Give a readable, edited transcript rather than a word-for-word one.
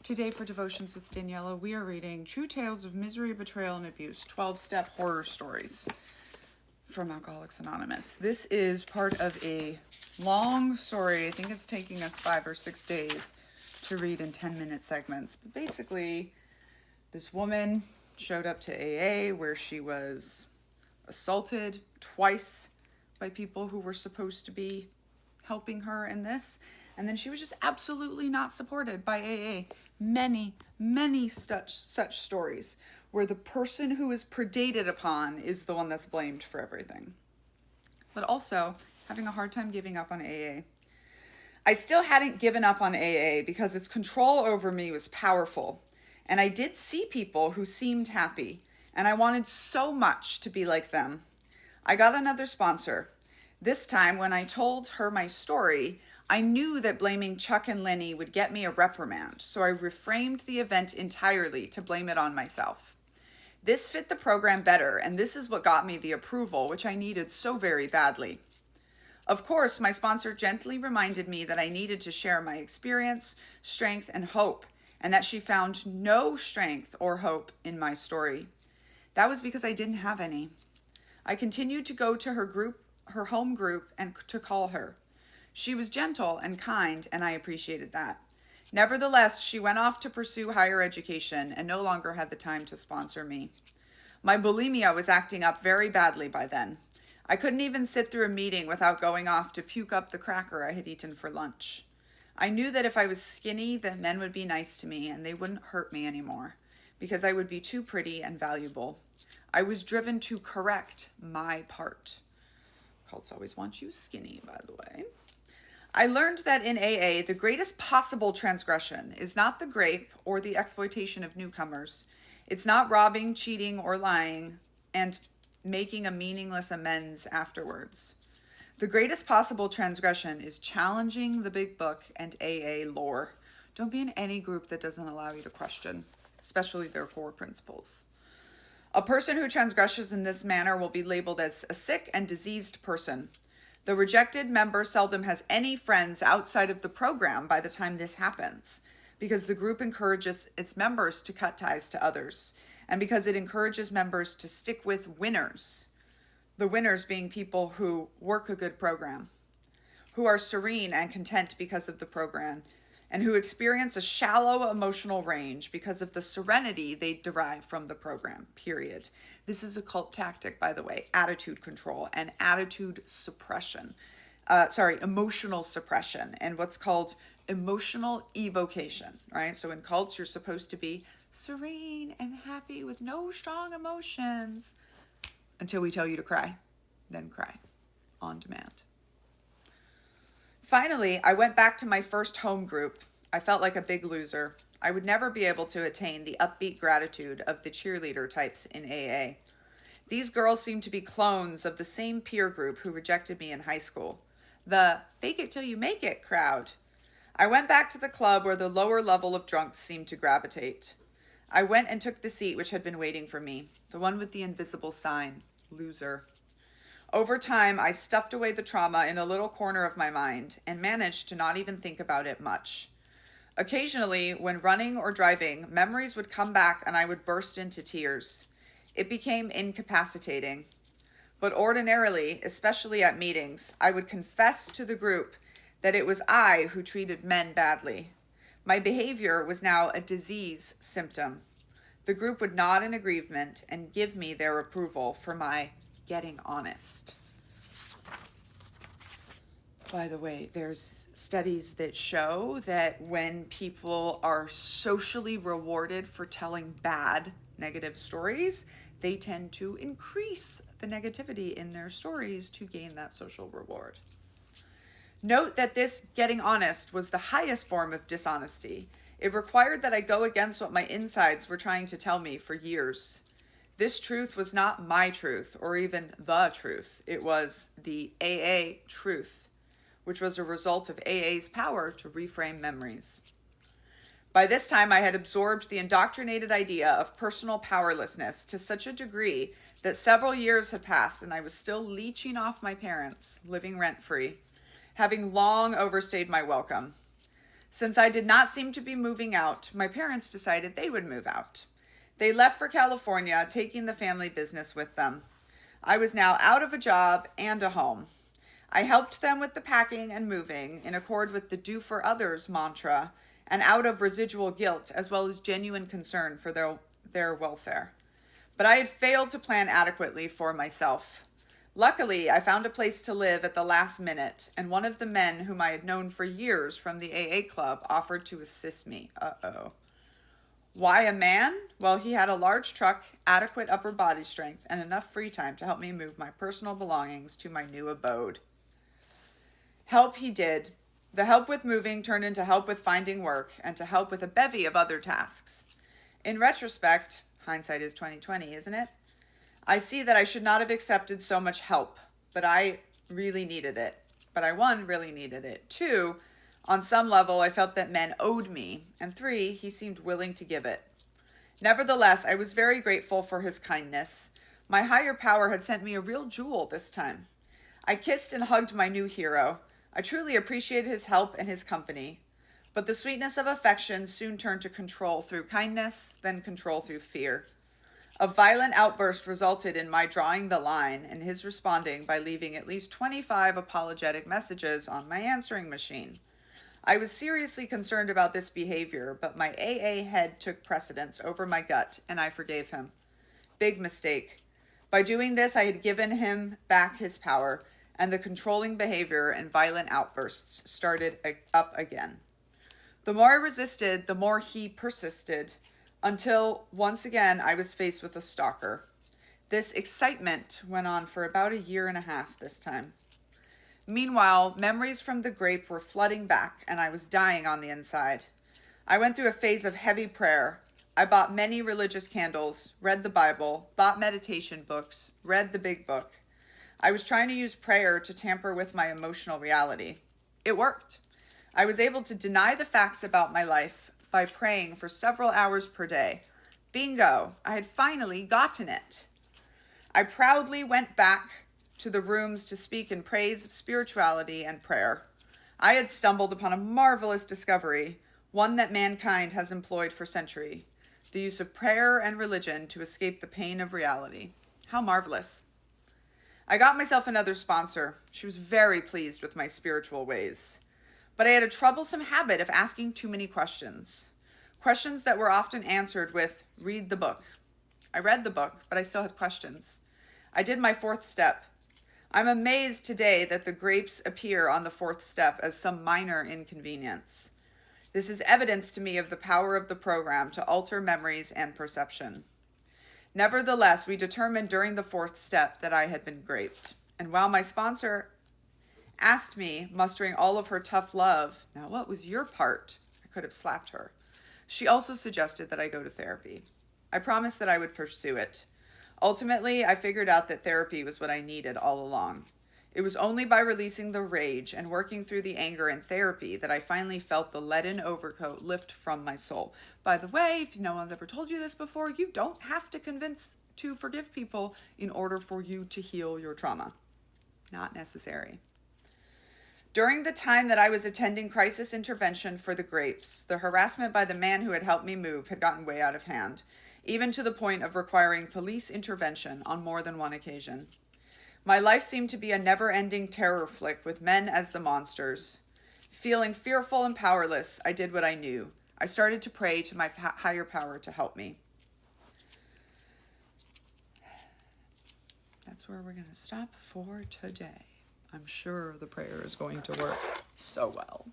Today for Devotions with Daniella, we are reading True Tales of Misery, Betrayal, and Abuse, 12-Step Horror Stories from Alcoholics Anonymous. This is part of a long story. I think it's taking us 5 or 6 days to read in 10-minute segments. But basically, this woman showed up to AA where she was assaulted twice by people who were supposed to be helping her in this. And then she was just absolutely not supported by AA. Many such stories where the person who is predated upon is the one that's blamed for everything. But also having a hard time giving up on AA. I still hadn't given up on AA because its control over me was powerful. And I did see people who seemed happy, and I wanted so much to be like them. I got another sponsor. This time, when I told her my story, I knew that blaming Chuck and Lenny would get me a reprimand, so I reframed the event entirely to blame it on myself. This fit the program better, and this is what got me the approval, which I needed so very badly. Of course, my sponsor gently reminded me that I needed to share my experience, strength, and hope, and that she found no strength or hope in my story. That was because I didn't have any. I continued to go to her home group, and to call her. She was gentle and kind, and I appreciated that. Nevertheless, she went off to pursue higher education and no longer had the time to sponsor me. My bulimia was acting up very badly by then. I couldn't even sit through a meeting without going off to puke up the cracker I had eaten for lunch. I knew that if I was skinny, that men would be nice to me and they wouldn't hurt me anymore, because I would be too pretty and valuable. I was driven to correct my part. Cults always want you skinny, by the way. I learned that in AA, the greatest possible transgression is not the grape or the exploitation of newcomers. It's not robbing, cheating, or lying and making a meaningless amends afterwards. The greatest possible transgression is challenging the big book and AA lore. Don't be in any group that doesn't allow you to question, especially their core principles. A person who transgresses in this manner will be labeled as a sick and diseased person. The rejected member seldom has any friends outside of the program by the time this happens, because the group encourages its members to cut ties to others, and because it encourages members to stick with winners. The winners being people who work a good program, who are serene and content because of the program, and who experience a shallow emotional range because of the serenity they derive from the program, period. This is a cult tactic, by the way, attitude control and attitude suppression. Emotional suppression and what's called emotional evocation, right? So in cults, you're supposed to be serene and happy with no strong emotions until we tell you to cry, then cry on demand. Finally, I went back to my first home group. I felt like a big loser. I would never be able to attain the upbeat gratitude of the cheerleader types in AA. These girls seemed to be clones of the same peer group who rejected me in high school. The fake it till you make it crowd. I went back to the club where the lower level of drunks seemed to gravitate. I went and took the seat which had been waiting for me, the one with the invisible sign, loser. Over time, I stuffed away the trauma in a little corner of my mind and managed to not even think about it much. Occasionally, when running or driving, memories would come back and I would burst into tears. It became incapacitating. But ordinarily, especially at meetings, I would confess to the group that it was I who treated men badly. My behavior was now a disease symptom. The group would nod in agreement and give me their approval for my getting honest. By the way, there's studies that show that when people are socially rewarded for telling bad, negative stories, they tend to increase the negativity in their stories to gain that social reward. Note that this getting honest was the highest form of dishonesty. It required that I go against what my insides were trying to tell me for years. This truth was not my truth or even the truth. It was the AA truth, which was a result of AA's power to reframe memories. By this time, I had absorbed the indoctrinated idea of personal powerlessness to such a degree that several years had passed and I was still leeching off my parents, living rent-free, having long overstayed my welcome. Since I did not seem to be moving out, my parents decided they would move out. They left for California, taking the family business with them. I was now out of a job and a home. I helped them with the packing and moving in accord with the do for others mantra and out of residual guilt as well as genuine concern for their welfare. But I had failed to plan adequately for myself. Luckily, I found a place to live at the last minute, and one of the men whom I had known for years from the AA club offered to assist me. Uh-oh. Why a man? Well, he had a large truck, adequate upper body strength, and enough free time to help me move my personal belongings to my new abode. Help he did. The help with moving turned into help with finding work and to help with a bevy of other tasks. In retrospect, hindsight is 20/20, isn't it? I see that I should not have accepted so much help, but I really needed it. But I, 1, really needed it. 2, on some level, I felt that men owed me. And 3, he seemed willing to give it. Nevertheless, I was very grateful for his kindness. My higher power had sent me a real jewel this time. I kissed and hugged my new hero. I truly appreciated his help and his company. But the sweetness of affection soon turned to control through kindness, then control through fear. A violent outburst resulted in my drawing the line and his responding by leaving at least 25 apologetic messages on my answering machine. I was seriously concerned about this behavior, but my AA head took precedence over my gut, and I forgave him. Big mistake. By doing this, I had given him back his power, and the controlling behavior and violent outbursts started up again. The more I resisted, the more he persisted, until once again I was faced with a stalker. This excitement went on for about 1.5 years this time. Meanwhile, memories from the grape were flooding back, and I was dying on the inside. I went through a phase of heavy prayer. I bought many religious candles, read the Bible, bought meditation books, read the big book. I was trying to use prayer to tamper with my emotional reality. It worked. I was able to deny the facts about my life by praying for several hours per day. Bingo! I had finally gotten it. I proudly went back to the rooms to speak in praise of spirituality and prayer. I had stumbled upon a marvelous discovery, one that mankind has employed for centuries: the use of prayer and religion to escape the pain of reality. How marvelous. I got myself another sponsor. She was very pleased with my spiritual ways. But I had a troublesome habit of asking too many questions. Questions that were often answered with, read the book. I read the book, but I still had questions. I did my 4th step. I'm amazed today that the grapes appear on the 4th step as some minor inconvenience. This is evidence to me of the power of the program to alter memories and perception. Nevertheless, we determined during the 4th step that I had been graped. And while my sponsor asked me, mustering all of her tough love, now what was your part? I could have slapped her. She also suggested that I go to therapy. I promised that I would pursue it. Ultimately, I figured out that therapy was what I needed all along. It was only by releasing the rage and working through the anger in therapy that I finally felt the leaden overcoat lift from my soul. By the way, if no one's ever told you this before, you don't have to forgive people in order for you to heal your trauma. Not necessary. During the time that I was attending crisis intervention for the grapes, the harassment by the man who had helped me move had gotten way out of hand, even to the point of requiring police intervention on more than one occasion. My life seemed to be a never-ending terror flick with men as the monsters. Feeling fearful and powerless, I did what I knew. I started to pray to my higher power to help me. That's where we're going to stop for today. I'm sure the prayer is going to work so well.